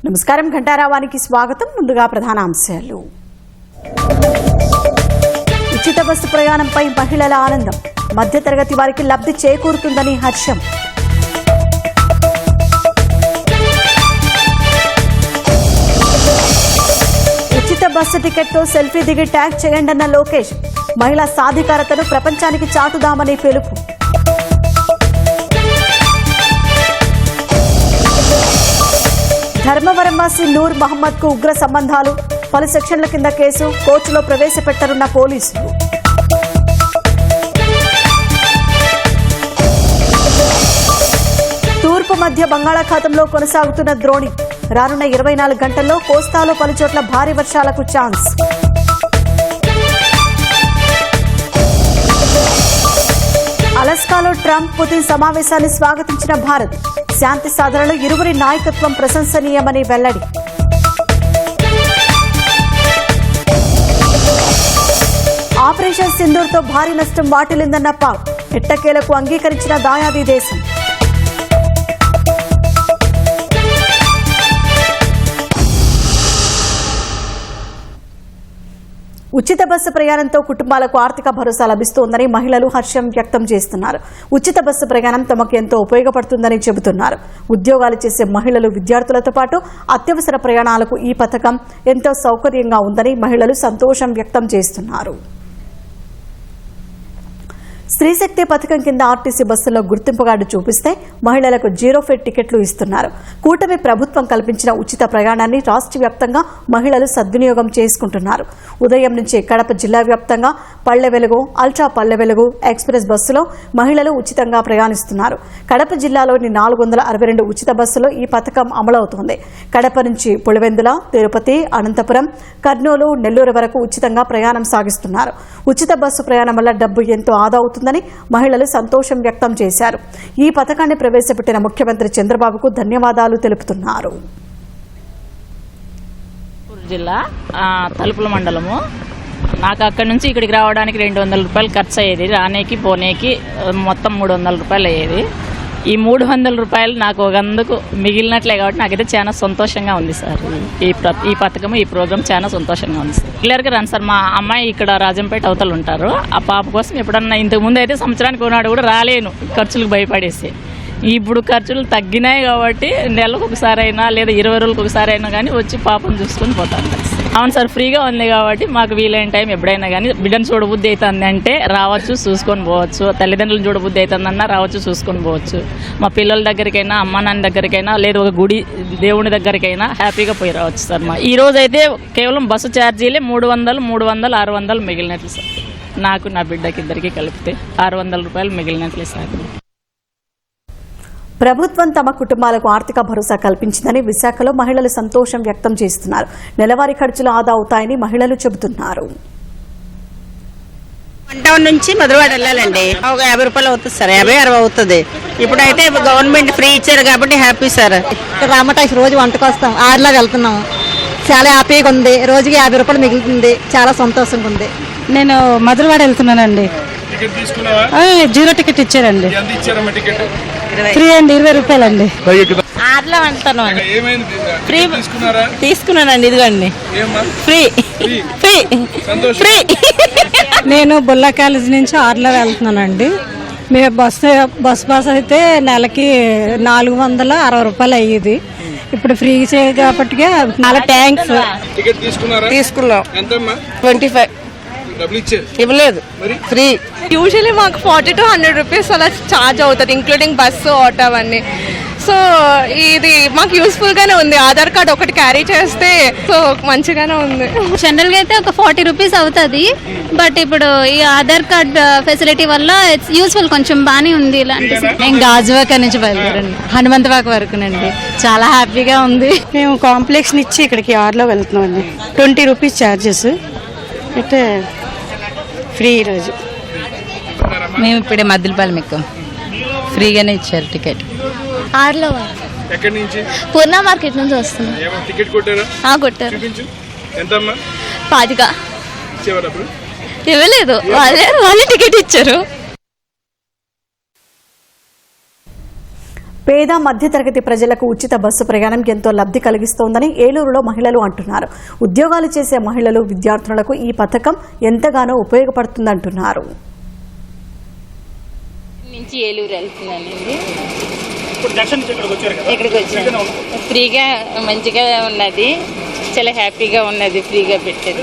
నమస్కారం ఘంటారావానికి స్వాగతం. ముందుగా ప్రధాన అంశాలు. ఉచిత బస్సు ప్రయాణంపై మహిళల ఆనందం. మధ్యతరగతి వారికి లబ్ధి చేకూరుతుందని హర్షం. ఉచిత బస్సు టికెట్తో సెల్ఫీ దిగి ట్యాగ్ చేయండన్న లోకేష్. మహిళా సాధికారతను ప్రపంచానికి చాటుదామని పిలుపు. ధర్మవరం వాసి నూర్ మహమ్మద్ కు ఉగ్ర సంబంధాలు. పలు సెక్షన్ల కింద కేసు. కోర్టులో ప్రవేశపెట్టనున్న పోలీసులు. తూర్పు మధ్య బంగాళాఖాతంలో కొనసాగుతున్న ద్రోణి. రానున్న 24 గంటల్లో కోస్తాలో పలుచోట్ల భారీ వర్షాలకు ఛాన్స్. అలస్కాలో ట్రంప్ పుతిన్ సమావేశాన్ని స్వాగతించిన భారత్. శాంతి సాధనలో ఇరువురి నాయకత్వం ప్రశంసనీయమని వెల్లడి. ఆపరేషన్ సింధూర్తో భారీ నష్టం వాటిల్లిందన్న పాక్. ఎట్టకేలకు అంగీకరించిన దాయాది దేశం. ఉచిత బస్సు ప్రయాణంతో కుటుంబాలకు ఆర్థిక భరోసా లభిస్తోందని మహిళలు హర్షం వ్యక్తం చేస్తున్నారు. ఉచిత బస్సు ప్రయాణం తమకు ఎంతో ఉపయోగపడుతుందని చెబుతున్నారు. ఉద్యోగాలు చేసే మహిళలు, విద్యార్థులతో పాటు అత్యవసర ప్రయాణాలకు ఈ పథకం ఎంతో సౌకర్యంగా ఉందని మహిళలు సంతోషం వ్యక్తం చేస్తున్నారు. స్త్రీశక్తి పథకం కింద ఆర్టీసీ బస్సుల్లో గుర్తింపు కార్డు చూపిస్తే మహిళలకు 0 ఫేర్ టికెట్లు ఇస్తున్నారు. కూటమి ప్రభుత్వం కల్పించిన ఉచిత ప్రయాణాన్ని రాష్ట్ర వ్యాప్తంగా మహిళలు సద్వినియోగం చేసుకుంటున్నారు. ఉదయం నుంచి కడప జిల్లా వ్యాప్తంగా పల్లె వెలుగు, అల్ట్రా పల్లె వెలుగు ఎక్స్ప్రెస్ బస్సులో మహిళలు ఉచితంగా ప్రయాణిస్తున్నారు. కడప జిల్లాలోని 462 ఉచిత బస్సులో ఈ పథకం అమలవుతోంది. కడప నుంచి పులివెందుల, తిరుపతి, అనంతపురం, కర్నూలు, నెల్లూరు వరకు ఉచితంగా ప్రయాణం సాగిస్తున్నారు. ఉచిత బస్సు ప్రయాణం వల్ల డబ్బు ఎంతో ఆదా అవుతుందని మహిళలు సంతోషం వ్యక్తం చేశారు. ఈ పథకాన్ని ప్రవేశపెట్టిన ముఖ్యమంత్రి చంద్రబాబుకు ధన్యవాదాలు తెలుపుతున్నారు. జిల్లా తలుపుల మండలము. నాకు అక్కడి నుంచి ఇక్కడికి రావడానికి 200 రూపాయలు ఖర్చు అయ్యేది. రానేకి పోనేకి మొత్తం 300 రూపాయలు అయ్యేది. ఈ 300 రూపాయలు నాకు ఒకందుకు మిగిలినట్లే కాబట్టి నాకైతే చాలా సంతోషంగా ఉంది సార్. ఈ పథకం, ఈ ప్రోగ్రామ్ చాలా సంతోషంగా ఉంది సార్. క్లియర్గా రాను సార్. మా అమ్మాయి ఇక్కడ రాజంపేట అవతలు ఉంటారు. ఆ పాప కోసం ఎప్పుడన్నా ఇంతకుముందు అయితే సంవత్సరానికి కొన్నాడు కూడా రాలేను, ఖర్చులకు భయపడేసి. ఇప్పుడు ఖర్చులు తగ్గినాయి కాబట్టి నెలకు ఒకసారి అయినా లేదా 20 రోజులకు ఒకసారి అయినా కానీ వచ్చి పాపను చూసుకొని పోతాను. అవును సార్, ఫ్రీగా ఉంది కాబట్టి మాకు వీలైన టైం ఎప్పుడైనా కానీ బిడ్డను చూడబుద్ధి అవుతుంది అంటే రావచ్చు, చూసుకొని పోవచ్చు. తల్లిదండ్రులను చూడబుద్ధి అవుతుందన్నా రావచ్చు, చూసుకొని పోవచ్చు. మా పిల్లల దగ్గరికైనా, అమ్మ నాన్న దగ్గరికైనా, లేదా ఒక గుడి దేవుని దగ్గరికైనా హ్యాపీగా పోయి రావచ్చు సార్. ఈ రోజు అయితే కేవలం బస్సు ఛార్జీలే 300, 600 మిగిలినట్లు సార్. నాకు నా బిడ్డకి ఇద్దరికి కలిపితే 600 రూపాయలు మిగిలినట్లే సార్. ప్రభుత్వం తమ కుటుంబాలకు ఆర్థిక భరోసా కల్పించిందని విశాఖలో మహిళలు సంతోషం వ్యక్తం చేస్తున్నారు. నెలవారీ ఖర్చులు ఆదా అవుతాయని మహిళలు చెబుతున్నారు. టౌన్ నుంచి మధురవాడ వెళ్ళాలండి. ఒక 50 రూపాయలు అవుతుంది సార్, 50-60 అవుతుంది. ఇప్పుడైతే గవర్నమెంట్ ఫ్రీ ఇచ్చారు కాబట్టి హ్యాపీ సార్. రామటాకి రోజు వంటకు వస్తాం, 6 వెళ్తున్నాము. చాలా హ్యాపీగా ఉంది. రోజుకి 50 రూపాయలు మిగులుతుంది. చాలా సంతోషంగా ఉంది. నేను మధురవాడ వెళ్తున్నానండి. 0 టికెట్ ఇచ్చారండి. ఫ్రీ అండి, 20 రూపాయలండి. 6 వెళ్తాను అండి. ఫ్రీ తీసుకున్నానండి. ఇదిగోండి ఫ్రీ ఫ్రీ ఫ్రీ. నేను బుల్లా కాలేజ్ నుంచి 6 వెళ్తున్నానండి. మేము బస్ పాస్ అయితే నెలకి 460 రూపాయలు అయ్యేది. ఇప్పుడు ఫ్రీ కాబట్టి చాలా థ్యాంక్స్. తీసుకున్నాం. 25 ఇవ్వలేదు, ఫ్రీ. యూజువల్లీ మాకు 40 to 100 రూపీస్ అలా ఛార్జ్ అవుతుంది, ఇంక్లూడింగ్ బస్సు, ఆటో అవన్నీ. సో ఇది మాకు యూస్ఫుల్ గానే ఉంది. ఆధార్ కార్డ్ ఒకటి క్యారీ చేస్తే సో మంచిగానే ఉంది. జనరల్ గా అయితే ఒక 40 రూపీస్ అవుతుంది. బట్ ఇప్పుడు ఈ ఆధార్ కార్డ్ ఫెసిలిటీ వల్ల ఇట్స్ యూస్ఫుల్, కొంచెం బాగానే ఉంది. ఇలాంటి నేను గాజువాక నుంచి బయలుదేరండి, హనుమంతవాక వరకునండి. చాలా హ్యాపీగా ఉంది. మేము కాంప్లెక్స్ నుంచి ఇక్కడికి 6 వెళ్తున్నాం అండి. 20 రూపీస్ ఛార్జెస్ అయితే ఫ్రీ. ఈరోజు మేము ఇప్పుడే మద్దిలపాలెం ఎక్కాం, ఫ్రీగానే ఇచ్చారు టికెట్. 6 పూర్ణ మార్కెట్ నుంచి వస్తున్నాం. కొట్టారు. ఎంతమ్మా? 25 ఇవ్వలేదు, వాళ్ళే టికెట్ ఇచ్చారు. పేద మధ్యతరగతి ప్రజలకు ఉచిత బస్సు ప్రయాణం ఎంతో లబ్ధి కలిగిస్తోందని ఏలూరులో మహిళలు అంటున్నారు. ఉద్యోగాలు చేసే మహిళలు, విద్యార్థులకు ఈ పథకం ఎంతగానో ఉపయోగపడుతుందంటున్నారు. నుంచి ఏలూరు వెళ్తున్నానండి. ఇక్కడికి వచ్చాను. ఫ్రీగా మంచిగా ఉన్నది, చాలా హ్యాపీగా ఉన్నది. ఫ్రీగా పెట్టారు,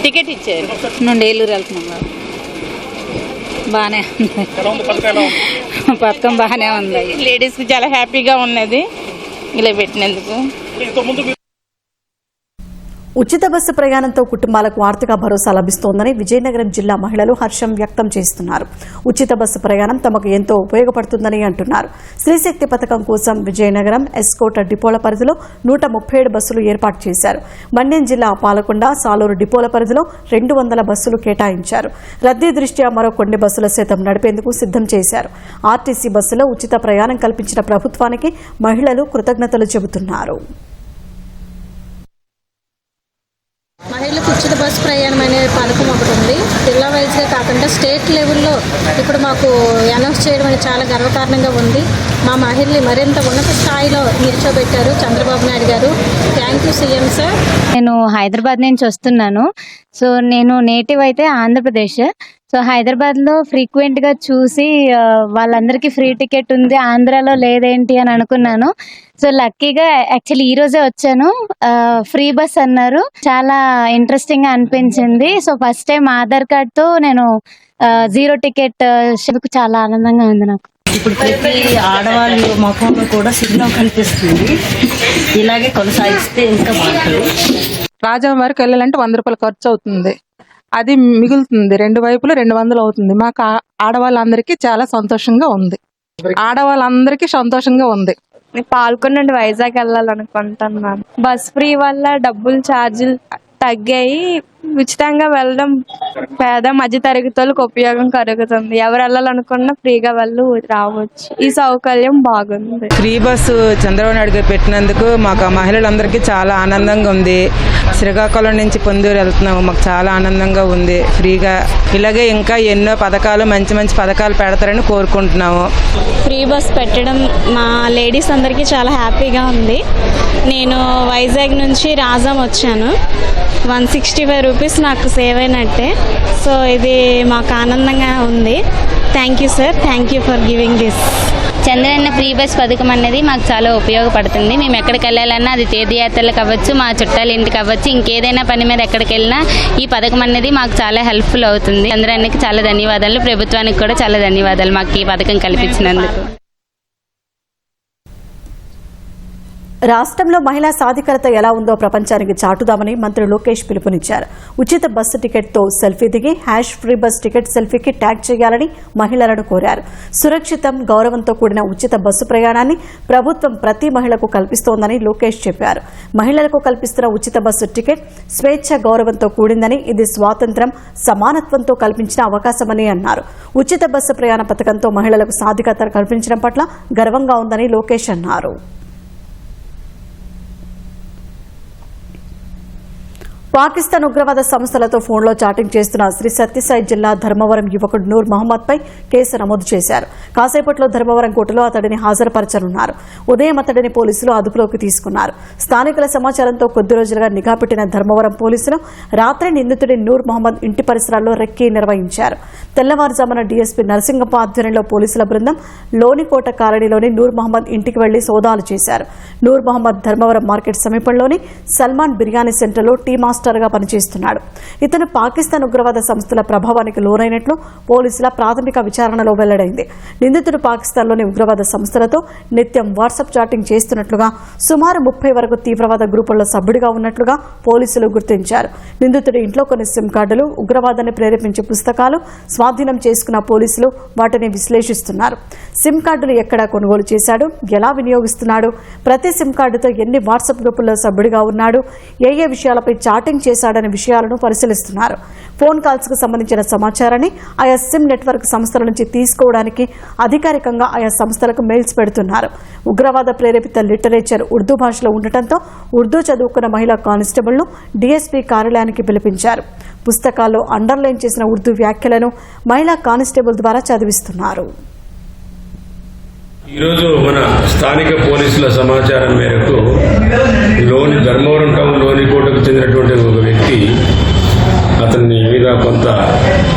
టికెట్ ఇచ్చారు. నుండి ఏలూరు వెళ్తున్నాం. బాగానే పథకం బాగానే ఉంది. లేడీస్కి చాలా హ్యాపీగా ఉన్నది ఇలా పెట్టినందుకు. ఉచిత బస్సు ప్రయాణంతో కుటుంబాలకు ఆర్థిక భరోసా లభిస్తోందని విజయనగరం జిల్లా మహిళలు హర్షం వ్యక్తం చేస్తున్నారు. ఉచిత బస్సు ప్రయాణం తమకు ఎంతో ఉపయోగపడుతుందని అంటున్నారు. స్త్రీశక్తి పథకం కోసం విజయనగరం, ఎస్కోట డిపోల పరిధిలో 137 బస్సులు ఏర్పాటు చేశారు. మన్యం జిల్లా పాలకొండ, సాలూరు డిపోల పరిధిలో 200 బస్సులు కేటాయించారు. రద్దీ దృష్ట్యా మరో కొన్ని బస్సుల సైతం నడిపేందుకు సిద్ధం చేశారు. ఆర్టీసీ బస్సులో ఉచిత ప్రయాణం కల్పించిన ప్రభుత్వానికి మహిళలు కృతజ్ఞతలు చెబుతున్నారు. మహిళలకు ఉచిత బస్సు ప్రయాణం అనే పథకం ఒకటి ఉంది. జిల్లా వైజ్గా కాకుండా స్టేట్ లెవెల్లో ఇప్పుడు మాకు అనౌన్స్ చేయడం అనేది చాలా గర్వకారణంగా ఉంది. మా మహిళల్ని మరింత ఉన్నత స్థాయిలో నిల్చోబెట్టారు చంద్రబాబు నాయుడు గారు. Thank you CM sir. నేను హైదరాబాద్ నుంచి వస్తున్నాను. సో నేను నేటివ్ అయితే ఆంధ్రప్రదేశ్. సో హైదరాబాద్లో ఫ్రీక్వెంట్గా చూసి వాళ్ళందరికీ ఫ్రీ టికెట్ ఉంది, ఆంధ్రాలో లేదేంటి అని అనుకున్నాను. సో లక్కీగా యాక్చువల్లీ ఈరోజే వచ్చాను. ఫ్రీ బస్ అన్నారు, చాలా ఇంట్రెస్టింగ్గా అనిపించింది. సో ఫస్ట్ టైం ఆధార్ కార్డ్తో నేను జీరో టికెట్ చాలా ఆనందంగా ఉంది నాకు. ఇప్పుడు ప్రతి ఆడవాళ్ళు ముఖంలో కూడా సిగ్నల్ కనిపిస్తుంది. ఇలాగే కొనసాగిస్తే ఇంకా బాగుంటుంది. రాజాం వరకు వెళ్ళాలంటే 100 రూపాయలు ఖర్చు అవుతుంది. అది మిగులుతుంది, 2 వైపులు 200 అవుతుంది. మాకు ఆడవాళ్ళందరికీ చాలా సంతోషంగా ఉంది. ఆడవాళ్ళందరికీ సంతోషంగా ఉంది. పాల్గొన్న నుండి వైజాగ్ వెళ్ళాలనుకుంటున్నాను. బస్ ఫ్రీ వల్ల డబ్బులు ఛార్జీలు తగ్గాయి. ఉచితంగా వెళ్ళడం పేద మధ్య తరగతి వాళ్ళకి ఉపయోగం కలుగుతుంది. ఎవరు వెళ్ళాలనుకున్నా ఫ్రీగా వాళ్ళు రావచ్చు. ఈ సౌకర్యం బాగుంది. ఫ్రీ బస్సు చంద్రబాబు నాయుడు గారు పెట్టినందుకు మాకు మహిళలందరికీ చాలా ఆనందంగా ఉంది. శ్రీకాకుళం నుంచి పొందూరు వెళ్తున్నాము, మాకు చాలా ఆనందంగా ఉంది. ఫ్రీగా ఇలాగే ఇంకా ఎన్నో పథకాలు, మంచి మంచి పథకాలు పెడతారని కోరుకుంటున్నాము. ఫ్రీ బస్ పెట్టడం మా లేడీస్ అందరికీ చాలా హ్యాపీగా ఉంది. నేను వైజాగ్ నుంచి రాజాం వచ్చాను. 165 రూపీస్ నాకు సేవ్ అయినట్టే. సో ఇది మాకు ఆనందంగా ఉంది. Thank you sir, thank you for giving this. Chandranna free bus పథకం అనేది మాకు చాలా ఉపయోగపడుతుంది. మేము ఎక్కడికి వెళ్ళాలన్నా, అది తీర్థయాత్రలకు అవ్వచ్చు, మా చుట్టాల ఇంటికి అవ్వచ్చు, ఇంకేదైనా పని మీద ఎక్కడికి వెళ్ళినా ఈ పథకం అనేది మాకు చాలా హెల్ప్ఫుల్ అవుతుంది. చంద్రన్నకి చాలా ధన్యవాదాలు, ప్రభుత్వానికి కూడా చాలా ధన్యవాదాలు మాకు ఈ పథకం కల్పించినందుకు. రాష్ట్రంలో మహిళా సాధికారత ఎలా ఉందో ప్రపంచానికి చాటుదామని మంత్రి లోకేష్ పిలుపునిచ్చారు. ఉచిత బస్సు టికెట్తో సెల్ఫీ దిగి #ఫ్రీ బస్ టికెట్ సెల్ఫీకి ట్యాగ్ చేయాలని మహిళలను కోరారు. సురక్షితం, గౌరవంతో కూడిన ఉచిత బస్సు ప్రయాణాన్ని ప్రభుత్వం ప్రతి మహిళకు కల్పిస్తోందని లోకేష్ చెప్పారు. మహిళలకు కల్పిస్తున్న ఉచిత బస్సు టికెట్ స్వేచ్ఛ, గౌరవంతో కూడిందని, ఇది స్వాతంత్ర్యం, సమానత్వంతో కల్పించిన అవకాశమని అన్నారు. ఉచిత బస్సు ప్రయాణ పథకంతో మహిళలకు సాధికారత కల్పించడం పట్ల గర్వంగా ఉందని లోకేష్ అన్నారు. పాకిస్తాన్ ఉగ్రవాద సంస్థలతో ఫోన్లో చాటింగ్ చేస్తున్న శ్రీ సత్యసాయి జిల్లా ధర్మవరం యువకుడు నూర్ మహమ్మద్ పై కేసు నమోదు చేశారు. కాసేపట్లో ధర్మవరం కోర్టులో అతడిని హాజరుపరచనున్నారు. ఉదయం అతడిని పోలీసులు అదుపులోకి తీసుకున్నారు. స్థానికుల సమాచారంతో కొద్ది రోజులుగా నిఘా పెట్టిన ధర్మవరం పోలీసులు రాత్రి నిందితుడి నూర్ మహమ్మద్ ఇంటి పరిసరాల్లో రెక్కీ నిర్వహించారు. తెల్లవారుజామున డీఎస్పీ నరసింగప్ప ఆధ్వర్యంలో పోలీసుల బృందం లోనికోట కాలనీలోని నూర్ మహమ్మద్ ఇంటికి వెళ్లి సోదాలు చేశారు. నూర్ మహమ్మద్ ధర్మవరం మార్కెట్ సమీపంలోని సల్మాన్ బిర్యానీ సెంటర్లో టీ మాస్టర్గా పనిచేస్తున్నాడు. ఇతను పాకిస్తాన్ ఉగ్రవాద సంస్థల ప్రభావానికి లోనైనట్లు పోలీసుల ప్రాథమిక విచారణలో వెల్లడైంది. నిందితుడు పాకిస్తాన్లోని ఉగ్రవాద సంస్థలతో నిత్యం వాట్సాప్ చాటింగ్ చేస్తున్నట్లుగా, సుమారు 30 వరకు తీవ్రవాద గ్రూపుల్లో సభ్యుడిగా ఉన్నట్లుగా పోలీసులు గుర్తించారు. నిందితుడి ఇంట్లో కొన్ని సిమ్ కార్డులు, ఉగ్రవాదాన్ని ప్రేరేపించే పుస్తకాలు స్వాధీనం చేసుకున్న పోలీసులు వాటిని విశ్లేషిస్తున్నారు. సిమ్ కార్డులు ఎక్కడ కొనుగోలు చేశాడు, ఎలా వినియోగిస్తున్నాడు, ప్రతి సిమ్ కార్డుతో ఎన్ని వాట్సాప్ గ్రూపుల్లో సభ్యుడిగా ఉన్నాడు, ఏ విషయాలపై చాటింగ్ చేశాడనే విషయాలను పరిశీలిస్తున్నారు. ఫోన్ కాల్స్ కు సంబంధించిన సమాచారాన్ని ఆయా సిమ్ నెట్వర్క్ సంస్థల నుంచి తీసుకోవడానికి అధికారికంగా ఆయా సంస్థలకు మెయిల్స్ పెడుతున్నారు. ఉగ్రవాద ప్రేరేపిత లిటరేచర్ ఉర్దూ భాషలో ఉండటంతో ఉర్దూ చదువుకున్న మహిళా కానిస్టేబుల్ను డీఎస్పీ కార్యాలయానికి పిలిపించారు. పుస్తకాల్లో అండర్లైన్ చేసిన ఉర్దూ వ్యాఖ్యలను మహిళా కానిస్టేబుల్ ద్వారా చదివిస్తున్నారు. ఈరోజు మన స్థానిక పోలీసుల సమాచారం మేరకు ధర్మవరం టౌన్ లోనికోటకు చెందినటువంటి ఒక వ్యక్తి అతని మీద కొంత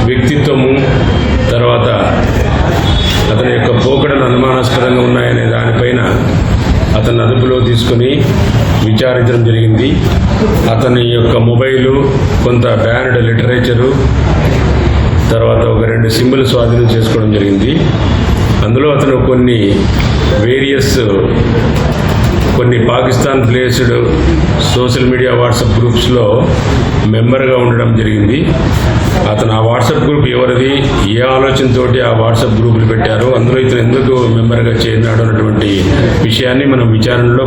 వ్యక్తిత్వము, తర్వాత అతని యొక్క పోకడలు అనుమానాస్పదంగా ఉన్నాయనే దానిపైన అతన్ని అదుపులో తీసుకుని విచారించడం జరిగింది. అతని యొక్క మొబైలు, కొంత బ్యాన్డ్ లిటరేచరు, తర్వాత ఒక 2 సిమ్లు స్వాధీనం చేసుకోవడం జరిగింది. అందులో అతను కొన్ని Pakistan placed social media WhatsApp గ్రూప్స్లో మెంబర్గా ఉండడం జరిగింది. అతను ఆ వాట్సాప్ గ్రూప్ ఎవరిది, ఏ ఆలోచనతోటి ఆ వాట్సాప్ గ్రూపులు పెట్టారో, అందులో ఇతను ఎందుకు మెంబర్గా చేరినాడు అన్నటువంటి విషయాన్ని మనం విచారణలో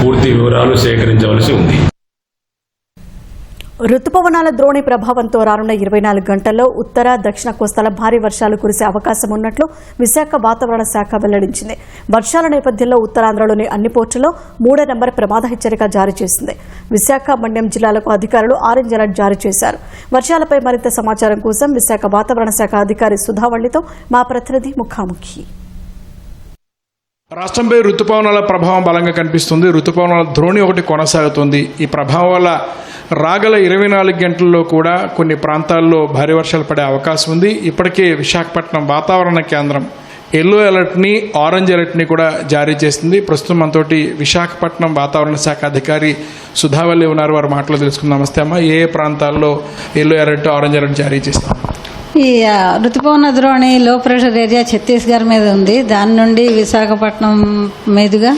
పూర్తి వివరాలు సేకరించవలసి ఉంది. రుతుపవనాల ద్రోణి ప్రభావంతో రానున్న 24 గంటల్లో ఉత్తర దక్షిణ కోస్తాల భారీ వర్షాలు కురిసే అవకాశం ఉన్నట్లు విశాఖ వాతావరణ శాఖ వెల్లడించింది. వర్షాల నేపథ్యంలో ఉత్తరాంధ్రలోని అన్ని పోర్టుల్లో 3వ నెంబర్ ప్రమాద హెచ్చరిక జారీ చేసింది. విశాఖ మన్యం జిల్లాలకు అధికారులు ఆరెంజ్ అలర్ట్ జారీ చేశారు. వర్షాలపై మరింత సమాచారం కోసం విశాఖ వాతావరణ శాఖ అధికారి సుధావళితో మా ప్రతినిధి ముఖాముఖి. రాష్ట్రంపై రుతుపవనాల ప్రభావం బలంగా కనిపిస్తుంది. రుతుపవనాల ద్రోణి ఒకటి కొనసాగుతుంది. ఈ ప్రభావం వల్ల రాగల 24 గంటల్లో కూడా కొన్ని ప్రాంతాల్లో భారీ వర్షాలు పడే అవకాశం ఉంది. ఇప్పటికే విశాఖపట్నం వాతావరణ కేంద్రం ఎల్లో అలర్ట్ని, ఆరెంజ్ అలర్ట్ని కూడా జారీ చేసింది. ప్రస్తుతం మనతోటి విశాఖపట్నం వాతావరణ శాఖ అధికారి సుధావల్లి ఉన్నారు. వారి మాటలో తెలుసుకుందాం. నమస్తే అమ్మ, ఏ ప్రాంతాల్లో ఎల్లో అలర్ట్, ఆరెంజ్ అలర్ట్ జారీ చేస్తాం? ఈ రుతుపవన ద్రోణి లో ప్రెషర్ ఏరియా ఛత్తీస్గఢ్ మీద ఉంది. దాని నుండి విశాఖపట్నం మీదుగా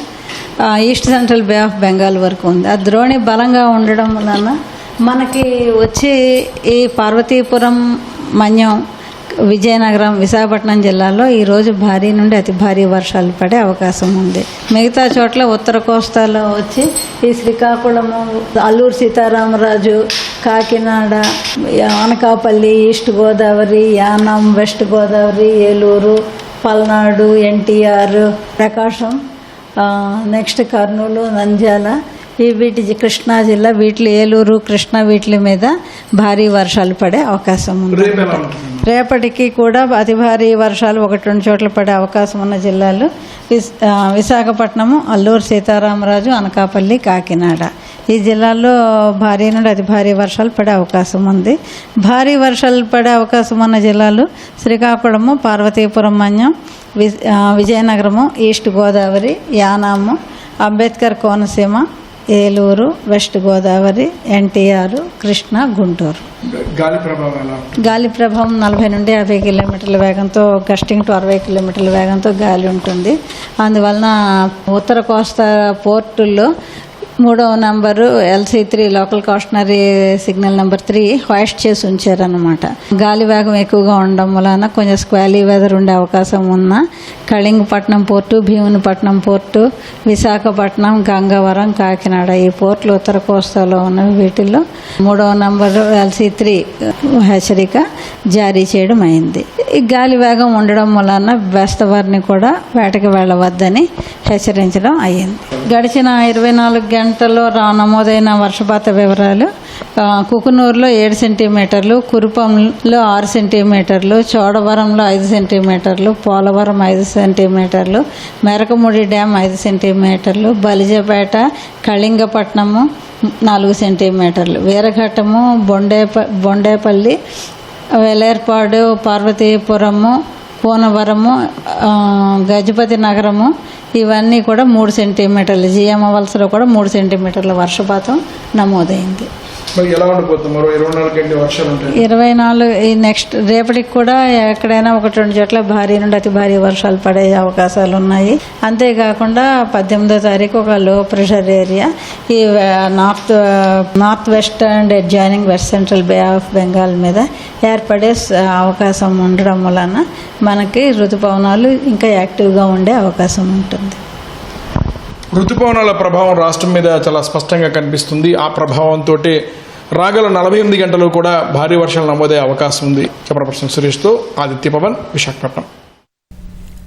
east central bay of Bengal వరకు ఉంది. ఆ ద్రోణి బలంగా ఉండడం వలన మనకి వచ్చి ఈ పార్వతీపురం, మన్యం, విజయనగరం, విశాఖపట్నం జిల్లాలో ఈరోజు భారీ నుండి అతి భారీ వర్షాలు పడే అవకాశం ఉంది. మిగతా చోట్ల ఉత్తర కోస్తాలో వచ్చి ఈ శ్రీకాకుళము, అల్లూరు సీతారామరాజు, కాకినాడ, అనకాపల్లి, ఈస్ట్ గోదావరి, యానం, వెస్ట్ గోదావరి, ఏలూరు, పల్నాడు, ఎన్టీఆర్, ప్రకాశం, నెక్స్ట్ కర్నూలు, నంద్యాల, వీటి కృష్ణా జిల్లా, వీటిలో ఏలూరు, కృష్ణా, వీటి మీద భారీ వర్షాలు పడే అవకాశం ఉంది. రేపటికి కూడా అతి భారీ వర్షాలు 1-2 చోట్ల పడే అవకాశం ఉన్న జిల్లాలు విశాఖపట్నము, అల్లూరు సీతారామరాజు, అనకాపల్లి, కాకినాడ. ఈ జిల్లాల్లో భారీ నుండి అతి భారీ వర్షాలు పడే అవకాశం ఉంది. భారీ వర్షాలు పడే అవకాశం ఉన్న జిల్లాలు శ్రీకాకుళము, పార్వతీపురం, మన్యం, విజయనగరము, ఈస్ట్ గోదావరి, యానాము, అంబేద్కర్ కోనసీమ, ఏలూరు, వెస్ట్ గోదావరి, ఎన్టీఆర్, కృష్ణా, గుంటూరు. గాలి ప్రభావం 40 నుండి 50 కిలోమీటర్ల వేగంతో, గస్టింగ్ టు 60 కిలోమీటర్ల వేగంతో గాలి ఉంటుంది. అందువలన ఉత్తర కోస్తా పోర్టుల్లో 3వ number LC3 local cautionary signal number 3 హోయిస్ట్ చేసి ఉంచారన్నమాట. గాలి వేగం ఎక్కువగా ఉండడం వలన కొంచెం స్క్వాలీ వెదర్ ఉండే అవకాశం ఉన్న కళింగపట్నం పోర్టు, భీమునిపట్నం పోర్టు, విశాఖపట్నం, గంగవరం, కాకినాడ, ఈ పోర్టులు ఉత్తర కోస్తాలో ఉన్నవి. వీటిల్లో 3వ నంబరు LC3 హెచ్చరిక జారీ చేయడం అయింది. ఈ గాలి వేగం ఉండడం వలన బెస్తవారిని కూడా వేటకి వెళ్ళవద్దని హెచ్చరించడం అయ్యింది. గడిచిన 24 గంటల్లో నమోదైన వర్షపాత వివరాలు: కుకునూరులో 7 సెంటీమీటర్లు, కురుపంలో 6 సెంటీమీటర్లు, చోడవరంలో 5 సెంటీమీటర్లు, పోలవరం 5 సెంటీమీటర్లు, మెరకముడి డ్యామ్ 5 సెంటీమీటర్లు, బలిజపేట, కళింగపట్నము 4 సెంటీమీటర్లు, వీరఘట్టము, బొండేపల్లి, వెలేర్పాడు, పార్వతీపురము, కోనవరము, గజపతి నగరము, ఇవన్నీ కూడా 3 సెంటీమీటర్లు, జిఎం వలసలో కూడా 3 సెంటీమీటర్ల వర్షపాతం నమోదైంది. 24 నెక్స్ట్ రేపటికి కూడా ఎక్కడైనా 1-2 చోట్ల భారీ నుండి అతి భారీ వర్షాలు పడే అవకాశాలు ఉన్నాయి. అంతేకాకుండా 18వ తారీఖు ఒక లో ప్రెషర్ ఏరియా ఈ north west and adjoining west central bay of Bengal మీద ఏర్పడే అవకాశం ఉండడం వలన మనకి ఋతుపవనాలు ఇంకా యాక్టివ్గా ఉండే అవకాశం ఉంటుంది. ఋతుపవనాల ప్రభావం రాష్ట్రం మీద చాలా స్పష్టంగా కనిపిస్తుంది. ఆ ప్రభావంతో రాగల 48 గంటలు కూడా భారీ వర్షాలు నమోదయ్యే అవకాశం ఉంది. కెమెరా పర్సన్ సురేష్తో ఆదిత్య పవన్, విశాఖపట్నం.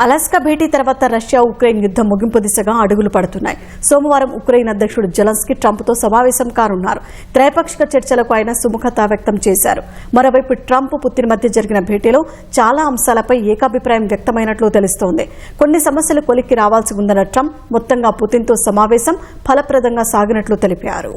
అలాస్కా భేటీ తర్వాత రష్యా ఉక్రెయిన్ యుద్ధం ముగింపు దిశగా అడుగులు పడుతున్నాయి. సోమవారం ఉక్రెయిన్ అధ్యక్షుడు జెలెన్స్కీ ట్రంప్తో సమావేశం కానున్నారు. త్రైపాక్షిక చర్చలకు ఆయన సుముఖత వ్యక్తం చేశారు. మరోవైపు ట్రంప్ పుతిన్ మధ్య జరిగిన భేటీలో చాలా అంశాలపై ఏకాభిప్రాయం వ్యక్తమైనట్లు తెలుస్తోంది. కొన్ని సమస్యలు కొలిక్కి రావాల్సి ఉందన్న ట్రంప్ మొత్తంగా పుతిన్తో సమావేశం ఫలప్రదంగా సాగినట్లు తెలిపారు.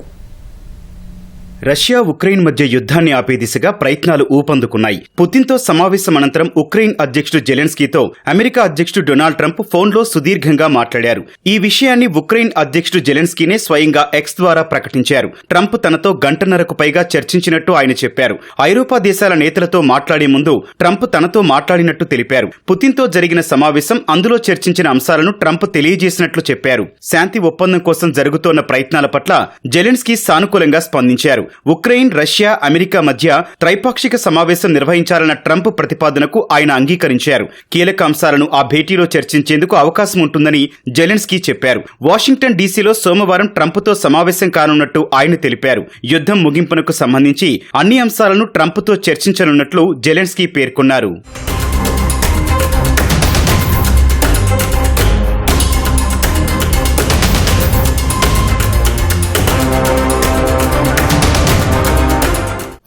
రష్యా ఉక్రెయిన్ మధ్య యుద్ధాన్ని ఆపే దిశగా ప్రయత్నాలు ఊపందుకున్నాయి. పుతిన్తో సమావేశం అనంతరం ఉక్రెయిన్ అధ్యక్షుడు జెలెన్స్కీతో అమెరికా అధ్యక్షుడు డొనాల్డ్ ట్రంప్ ఫోన్లో సుదీర్ఘంగా మాట్లాడారు. ఈ విషయాన్ని ఉక్రెయిన్ అధ్యక్షుడు జెలెన్స్కీనే స్వయంగా ఎక్స్ ద్వారా ప్రకటించారు. ట్రంప్ తనతో గంటన్నరకు పైగా చర్చించినట్టు ఆయన చెప్పారు. ఐరోపా దేశాల నేతలతో మాట్లాడే ముందు ట్రంప్ తనతో మాట్లాడినట్టు తెలిపారు. పుతిన్తో జరిగిన సమావేశం అందులో చర్చించిన అంశాలను ట్రంప్ తెలియజేసినట్లు చెప్పారు. శాంతి ఒప్పందం కోసం జరుగుతోన్న ప్రయత్నాల పట్ల జెలెన్స్కీ సానుకూలంగా స్పందించారు. ఉక్రెయిన్, రష్యా, అమెరికా మధ్య త్రైపాక్షిక సమావేశం నిర్వహించాలన్న ట్రంప్ ప్రతిపాదనకు ఆయన అంగీకరించారు. కీలక అంశాలను ఆ భేటీలో చర్చించేందుకు అవకాశం ఉంటుందని జెలెన్స్కీ చెప్పారు. వాషింగ్టన్ డీసీలో సోమవారం ట్రంప్తో సమావేశం కానున్నట్టు ఆయన తెలిపారు. యుద్ధం ముగింపునకు సంబంధించి అన్ని అంశాలను ట్రంప్తో చర్చించనున్నట్లు జెలెన్స్కీ పేర్కొన్నారు.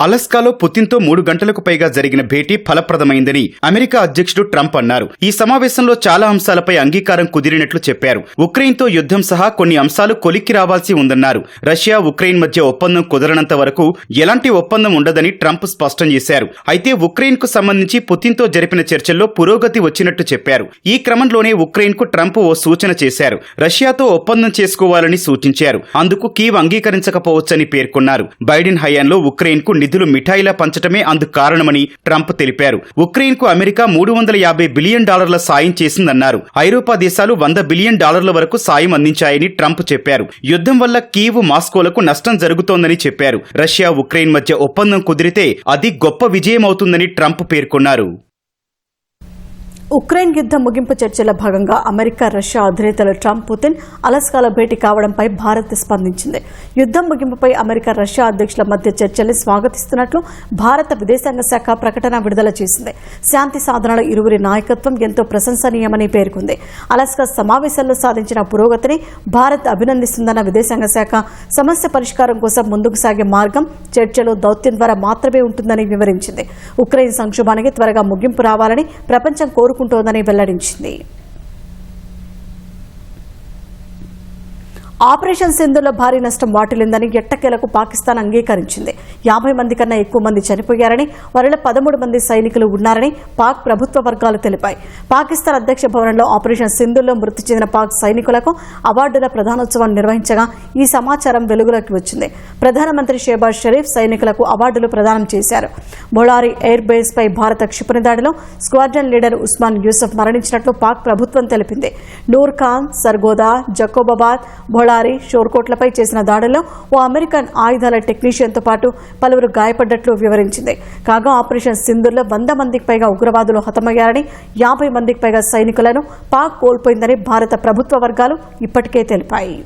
అలస్కాలో పుతిన్తో 3 గంటలకు పైగా జరిగిన భేటీ ఫలప్రదమైందని అమెరికా అధ్యక్షుడు ట్రంప్ అన్నారు. ఈ సమావేశంలో చాలా అంశాలపై అంగీకారం కుదిరినట్లు చెప్పారు. ఉక్రెయిన్తో యుద్ధం సహా కొన్ని అంశాలు కొలిక్కి రావాల్సి ఉందన్నారు. రష్యా, ఉక్రెయిన్ మధ్య ఒప్పందం కుదరనంత వరకు ఎలాంటి ఒప్పందం ఉండదని ట్రంప్ స్పష్టం చేశారు. అయితే ఉక్రెయిన్కు సంబంధించి పుతిన్తో జరిపిన చర్చల్లో పురోగతి వచ్చినట్టు చెప్పారు. ఈ క్రమంలోనే ఉక్రెయిన్కు ట్రంప్ ఓ సూచన చేశారు. రష్యాతో ఒప్పందం చేసుకోవాలని సూచించారు. అందుకు కీవ్ అంగీకరించకపోవచ్చని పేర్కొన్నారు. బైడెన్ హయాంలో ఉక్రెయిన్కు నిధులు మిఠాయిలా పంచటమే అందుకు కారణమని ట్రంప్ తెలిపారు. ఉక్రెయిన్కు అమెరికా $350 బిలియన్ సాయం చేసిందన్నారు. ఐరోపా దేశాలు $100 బిలియన్ వరకు సాయం అందించాయని ట్రంప్ చెప్పారు. యుద్ధం వల్ల కీవ్, మాస్కోలకు నష్టం జరుగుతోందని చెప్పారు. రష్యా, ఉక్రెయిన్ మధ్య ఒప్పందం కుదిరితే అది గొప్ప విజయమవుతుందని ట్రంప్ పేర్కొన్నారు. ఉక్రెయిన్ యుద్ధం ముగింపు చర్చల భాగంగా అమెరికా, రష్యా అధినేతలు ట్రంప్, పుతిన్ అలస్కాలో భేటీ కావడంపై భారత్ స్పందించింది. యుద్ధం ముగింపుపై అమెరికా, రష్యా అధ్యక్షుల మధ్య చర్చల్ని స్వాగతిస్తున్నట్లు భారత విదేశాంగ శాఖ ప్రకటన విడుదల చేసింది. శాంతి సాధనలో ఇరువురి నాయకత్వం ఎంతో ప్రశంసనీయమని పేర్కొంది. అలస్కా సమావేశాల్లో సాధించిన పురోగతిని భారత్ అభినందిస్తుందన్న విదేశాంగ శాఖ సమస్య పరిష్కారం కోసం ముందుకు సాగే మార్గం చర్చలు, దౌత్యం ద్వారా మాత్రమే ఉంటుందని వివరించింది. ఉక్రెయిన్ సంక్షోభానికి త్వరగా ముగింపు రావాలని ప్రపంచం కోరుకుంటోందని వెల్లడించింది. ఆపరేషన్ సింధూర్లో భారీ నష్టం వాటిల్లిందని ఎట్టకేలకు పాకిస్తాన్ అంగీకరించింది. 50 మంది కన్నా ఎక్కువ మంది చనిపోయారని, వారిలో 13 మంది సైనికులు ఉన్నారని పాక్ ప్రభుత్వ వర్గాలు తెలిపాయి. పాకిస్తాన్ అధ్యక్ష భవనంలో ఆపరేషన్ సింధూర్లో మృతి చెందిన పాక్ సైనికులకు అవార్డుల ప్రధానోత్సవం నిర్వహించగా ఈ సమాచారం వెలుగులోకి వచ్చింది. ప్రధానమంత్రి షెహబాజ్ షరీఫ్ సైనికులకు అవార్డులు ప్రదానం చేశారు. బొళారి ఎయిర్ బేస్ పై భారత క్షిపణి దాడిలో స్క్వాడ్రన్ లీడర్ ఉస్మాన్ యూసఫ్ మరణించినట్లు పాక్ ప్రభుత్వం తెలిపింది. నూర్ ఖాన్, సర్గోదా, జకోబాబాద్, షోర్కోట్లపై చేసిన దాడుల్లో ఓ అమెరికన్ ఆయుధాల టెక్నీషియన్తో పాటు పలువురు గాయపడ్డట్లు వివరించింది. కాగా ఆపరేషన్ సింధూర్లో 100 మందికి పైగా ఉగ్రవాదులు హతమయ్యారని, 50 మందికి పైగా సైనికులను పాక్ కోల్పోయిందని భారత ప్రభుత్వ వర్గాలు ఇప్పటికే తెలిపాయి.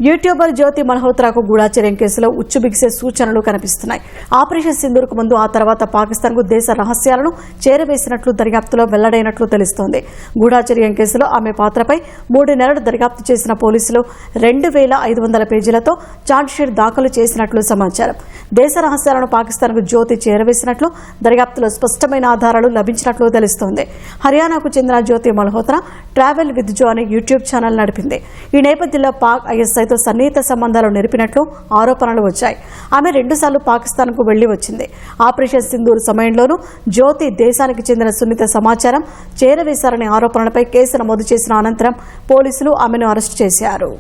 యూట్యూబర్ జ్యోతి మల్హోత్రాకు గూఢాచర్యం కేసులో ఉచ్చుబిగిసే సూచనలు కనిపిస్తున్నాయి. ఆపరేషన్ సింధూర్కు ముందు, ఆ తర్వాత పాకిస్తాన్కు దేశ రహస్యాలను చేరవేసినట్లు దర్యాప్తులో వెల్లడైనట్లు తెలుస్తోంది. గూఢాచర్యం కేసులో ఆమె పాత్రపై 3 నెలలు దర్యాప్తు చేసిన పోలీసులు 2500 పేజీలతో ఛార్జ్షీట్ దాఖలు చేసినట్లు సమాచారం. దేశ రహస్యాలను పాకిస్తాన్కు జ్యోతి చేరవేసినట్లు దర్యాప్తులో స్పష్టమైన ఆధారాలు లభించినట్లు తెలుస్తోంది. హర్యానాకు చెందిన జ్యోతి మల్హోత్రా ట్రావెల్ విత్ జో అనే యూట్యూబ్ ఛానల్ నడిపింది. ఈ నేపథ్యంలో పాక్ ఐఎస్ఐతో సన్నిహిత సంబంధాలు నెరిపినట్లు ఆరోపణలు వచ్చాయి. ఆమె 2 సార్లు పాకిస్తాన్కు వెళ్లి వచ్చింది. ఆపరేషన్ సింధూర్ సమయంలోనూ జ్యోతి దేశానికి చెందిన సున్నిత సమాచారం చేరవేశారనే ఆరోపణలపై కేసు నమోదు చేసిన అనంతరం పోలీసులు ఆమెను అరెస్టు చేశారు.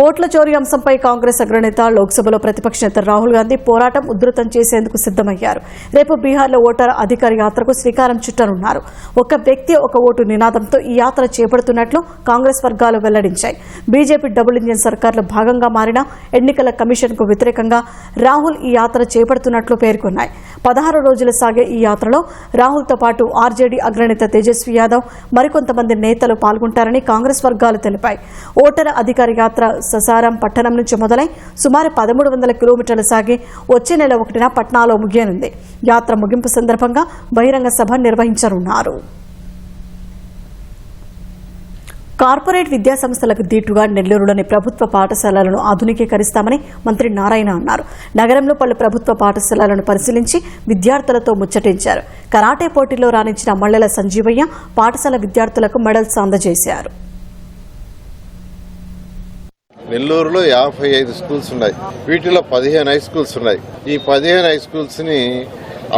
ఓట్ల చోరీ అంశంపై కాంగ్రెస్ అగ్రనేత, లోక్సభలో ప్రతిపక్ష నేత రాహుల్ గాంధీ పోరాటం ఉధృతం చేసేందుకు సిద్దమయ్యారు. రేపు బీహార్లో ఓటర్ అధికార యాత్రకు శ్రీకారం చుట్టనున్నారు. ఒక వ్యక్తి ఒక ఓటు నినాదంతో ఈ యాత్ర చేపడుతున్నట్లు కాంగ్రెస్ వర్గాలు వెల్లడించాయి. బీజేపీ డబుల్ ఇంజిన్ సర్కార్లో భాగంగా మారిన ఎన్నికల కమిషన్కు వ్యతిరేకంగా రాహుల్ ఈ యాత్ర చేపడుతున్నట్లు పేర్కొన్నాయి. 16 రోజులు సాగే ఈ యాత్రలో రాహుల్తో పాటు ఆర్జేడీ అగ్రనేత తేజస్వి యాదవ్, మరికొంతమంది నేతలు పాల్గొంటారని కాంగ్రెస్ వర్గాలు తెలిపాయి. ఓటర్ అధికార యాత్ర ససారం పట్టణం నుంచి మొదలై సుమారు 1300 కిలోమీటర్లు సాగి వచ్చే నెల 1న పట్నాలో ముగియనుంది. యాత్ర ముగింపు సందర్భంగా బహిరంగ సభ నిర్వహించనున్నారు. కార్పొరేట్ విద్యాసంస్థలకు దీటుగా నెల్లూరులోని ప్రభుత్వ పాఠశాలలను ఆధునికీకరిస్తామని మంత్రి నారాయణ అన్నారు. నగరంలో పలు ప్రభుత్వ పాఠశాలలను పరిశీలించి విద్యార్థులతో ముచ్చటించారు. కరాటే పోటీలో రాణించిన మల్లెల సంజీవయ్య పాఠశాల విద్యార్థులకు మెడల్స్ అందజేశారు. నెల్లూరులో 55 స్కూల్స్ ఉన్నాయి. వీటిలో 15 హై స్కూల్స్ ఉన్నాయి. ఈ 15 హై స్కూల్స్ ని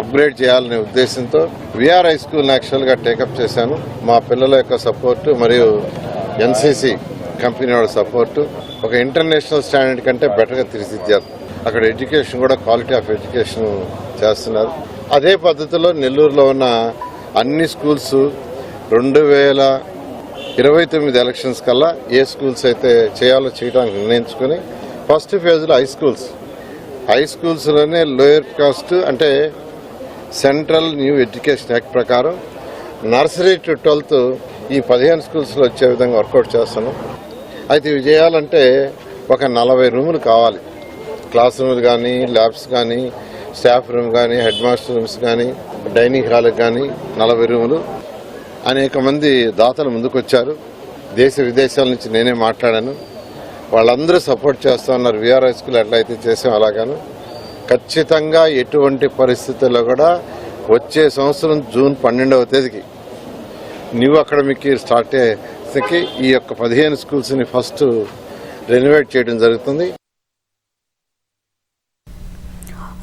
అప్గ్రేడ్ చేయాలనే ఉద్దేశంతో విఆర్ హై స్కూల్ యాక్చువల్గా టేకప్ చేశాను. మా పిల్లల యొక్క సపోర్టు మరియు ఎన్సీసీ కంపెనీ వాళ్ళ సపోర్టు ఒక ఇంటర్నేషనల్ స్టాండర్డ్ కంటే బెటర్గా తీర్చిదిద్దారు. అక్కడ ఎడ్యుకేషన్ కూడా క్వాలిటీ ఆఫ్ ఎడ్యుకేషన్ చేస్తున్నారు. అదే పద్ధతిలో నెల్లూరులో ఉన్న అన్ని స్కూల్స్ 2029 ఎలక్షన్స్ కల్లా ఏ స్కూల్స్ అయితే చేయాలో చేయడానికి నిర్ణయించుకుని ఫస్ట్ ఫేజ్లో హై స్కూల్స్లోనే లోయర్ కాస్ట్ అంటే సెంట్రల్ న్యూ ఎడ్యుకేషన్ యాక్ట్ ప్రకారం నర్సరీ టు 12th ఈ 15 స్కూల్స్లో వచ్చే విధంగా వర్కౌట్ చేస్తాను. అయితే ఇవి చేయాలంటే ఒక 40 రూములు కావాలి. క్లాస్ రూములు కానీ, ల్యాబ్స్ కానీ, స్టాఫ్ రూమ్ కానీ, హెడ్ మాస్టర్ రూమ్స్ కానీ, డైనింగ్ హాల్కి కానీ 40 రూములు. అనేక మంది దాతలు ముందుకొచ్చారు. దేశ విదేశాల నుంచి నేనే మాట్లాడాను. వాళ్ళందరూ సపోర్ట్ చేస్తూ ఉన్నారు. విఆర్ హై స్కూల్ ఎట్లయితే చేసాం అలాగాను ఖచ్చితంగా ఎటువంటి పరిస్థితుల్లో కూడా వచ్చే సంవత్సరం జూన్ 12వ తేదీకి న్యూ అకాడమిక్ ఇయర్ స్టార్ట్ అయ్యేకి ఈ యొక్క 15 స్కూల్స్ని ఫస్ట్ రెనోవేట్ చేయడం జరుగుతుంది.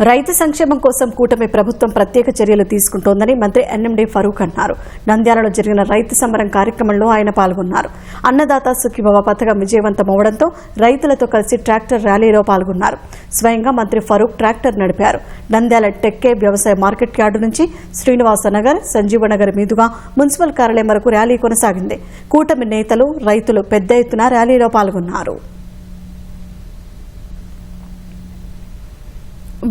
రైతు సంక్షేమం కోసం కూటమి ప్రభుత్వం ప్రత్యేక చర్యలు తీసుకుంటోందని మంత్రి ఎన్ఎండి ఫరూక్ అన్నారు. నంద్యాలలో జరిగిన రైతు సమరం కార్యక్రమంలో ఆయన పాల్గొన్నారు. అన్నదాత సుఖీభవ పథకం విజయవంతమవడంతో రైతులతో కలిసి ట్రాక్టర్ ర్యాలీలో పాల్గొన్నారు. స్వయంగా మంత్రి ఫరూక్ ట్రాక్టర్ నడిపారు. నంద్యాల టెక్కే వ్యవసాయ మార్కెట్ యార్డు నుంచి శ్రీనివాసనగర్, సంజీవనగర్ మీదుగా మున్సిపల్ కార్యాలయం వరకు ర్యాలీ కొనసాగింది. కూటమి నేతలు, రైతులు పెద్ద ఎత్తున ర్యాలీలో పాల్గొన్నారు.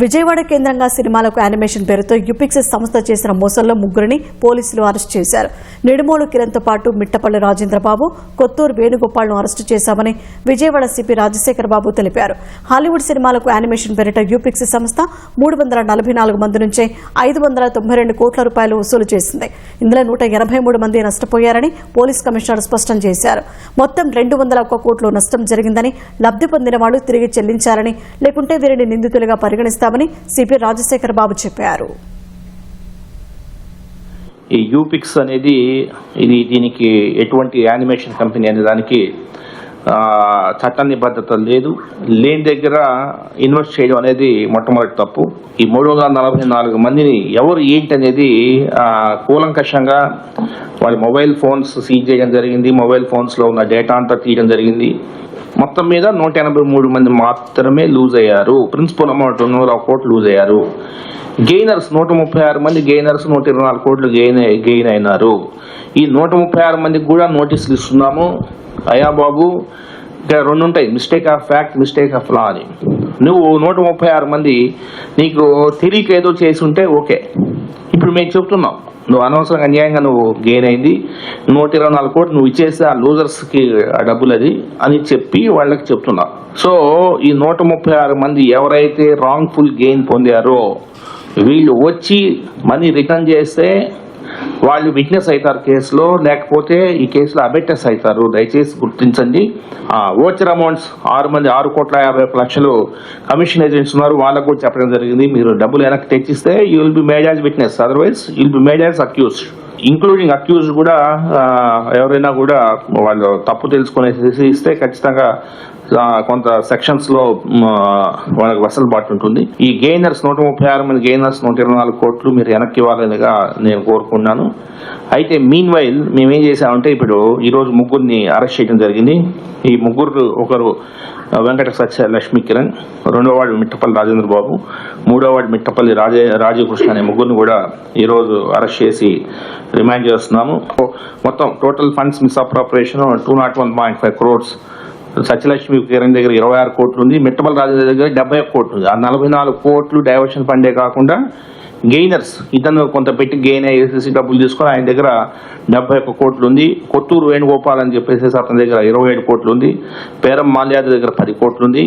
విజయవాడ కేంద్రంగా సినిమాలకు యానిమేషన్ పేరుతో యుపిక్స్ సంస్థ చేసిన మోసంలో 3 పోలీసులు అరెస్టు చేశారు. నిడుమోలు కిరణ్తో పాటు మిట్టపల్లి రాజేంద్రబాబు, కొత్తూరు వేణుగోపాల్ను అరెస్టు చేశామని విజయవాడ సిపి రాజశేఖర్ బాబు తెలిపారు. హాలీవుడ్ సినిమాలకు యానిమేషన్ పేరిట యుపిక్స్ సంస్థ 344 మంది నుంచే 592 కోట్ల రూపాయలు వసూలు చేసింది. ఇందులో 183 మంది నష్టపోయారని పోలీస్ కమిషనర్ స్పష్టం చేశారు. మొత్తం 201 కోట్లు నష్టం జరిగిందని, లబ్ధి పొందిన వాళ్లు తిరిగి చెల్లించారని, లేకుంటే వీరిని నిందితులుగా పరిగణిస్తామని సిపి రాజశేఖర్ బాబు చెప్పారు. ఈ యూపిక్స్ అనేది దీనికి ఎటువంటి యానిమేషన్ కంపెనీ అనే దానికి చట్ట నిబద్ధత లేదు. లేని దగ్గర ఇన్వెస్ట్ చేయడం అనేది మొట్టమొదటి తప్పు. ఈ 344 మందిని ఎవరు ఏంటి అనేది కూలంకషంగా వాళ్ళ మొబైల్ ఫోన్స్ సీజ్ చేయడం జరిగింది. మొబైల్ ఫోన్స్లో ఉన్న డేటా అంతా తీయడం జరిగింది. మొత్తం మీద 183 మంది మాత్రమే లూజ్ అయ్యారు. ప్రిన్సిపల్ అమౌంట్ 100 కోట్లు లూజ్ అయ్యారు. గెయినర్స్ 136 మంది గెయినర్స్ 124 కోట్లు గెయిన్ అయినారు. ఈ 136 మందికి కూడా నోటీసులు ఇస్తున్నాము. అయ్యా బాబు, ఇక్కడ 2 ఉంటాయి, mistake of fact, mistake of law అని. నువ్వు 136 మంది నీకు తెలియక ఏదో చేసి ఉంటే ఓకే. ఇప్పుడు మేము చెప్తున్నాం, నువ్వు అనవసరంగా అన్యాయంగా నువ్వు గెయిన్ అయింది, 124 కోట్లు నువ్వు ఇచ్చేసి ఆ లూజర్స్కి ఆ డబ్బులు అది అని చెప్పి వాళ్ళకి చెప్తున్నావు. సో ఈ 136 మంది ఎవరైతే రాంగ్ఫుల్ గెయిన్ పొందారో వీళ్ళు వచ్చి మనీ రిటర్న్ చేస్తే వాళ్ళు విట్నెస్ అవుతారు కేసులో, లేకపోతే ఈ కేసులో అబెట్టెస్ అవుతారు. దయచేసి గుర్తించండి. ఓచర్ అమౌంట్స్ 6,50,00,000 కమిషన్ ఏజెంట్స్ ఉన్నారు, వాళ్ళకు కూడా చెప్పడం జరిగింది. మీరు డబ్బులు వెనక్కి తెచ్చిస్తే you will be made as witness, otherwise you will be made as accused. Including accused కూడా ఎవరైనా కూడా వాళ్ళు తప్పు తెలుసుకునేసి ఇస్తే ఖచ్చితంగా కొంత సెక్షన్స్ లో వాళ్ళకి వెసలుబాటు ఉంటుంది. ఈ గెయినర్స్ 136 మంది గెయినర్స్ 124 కోట్లు మీరు వెనక్కి ఇవ్వాలనిగా నేను కోరుకున్నాను. అయితే మీన్ వైల్ మేమేం చేసామంటే ఇప్పుడు ఈరోజు 3 అరెస్ట్ చేయడం జరిగింది. ఈ 3 ఒకరు వెంకట సత్య లక్ష్మీ కిరణ్, 2వ వాడు మిట్టపల్లి రాజేంద్ర బాబు, 3వ వాడు మిట్టపల్లి రాజీవ్ కృష్ణ అనే 3 కూడా ఈరోజు అరెస్ట్ చేసి రిమాండ్ చేస్తున్నాము. మొత్తం total funds misappropriation 201.5 crores. Satyalakshmi Kiran దగ్గర 26 కోట్లు ఉంది, మిట్టపల్లి రాజేంద్ర దగ్గర 71 కోట్లు ఉంది. ఆ 44 కోట్లు డైవర్షన్ ఫండే కాకుండా గెయినర్స్ ఇతను కొంత పెట్టి గెయిన్ అయ్యేసి డబ్బులు తీసుకొని ఆయన దగ్గర 71 కోట్లు ఉంది. కొత్తూరు వేణుగోపాల్ అని చెప్పేసి అతని దగ్గర 27 కోట్లు ఉంది. పేరం మాల్యాది దగ్గర 10 కోట్లు ఉంది.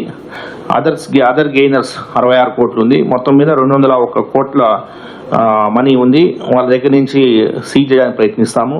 అదర్ గెయినర్స్ 66 కోట్లు ఉంది. మొత్తం మీద 201 కోట్ల మనీ ఉంది. వాళ్ళ దగ్గర నుంచి సీజ్ చేయడానికి ప్రయత్నిస్తాము.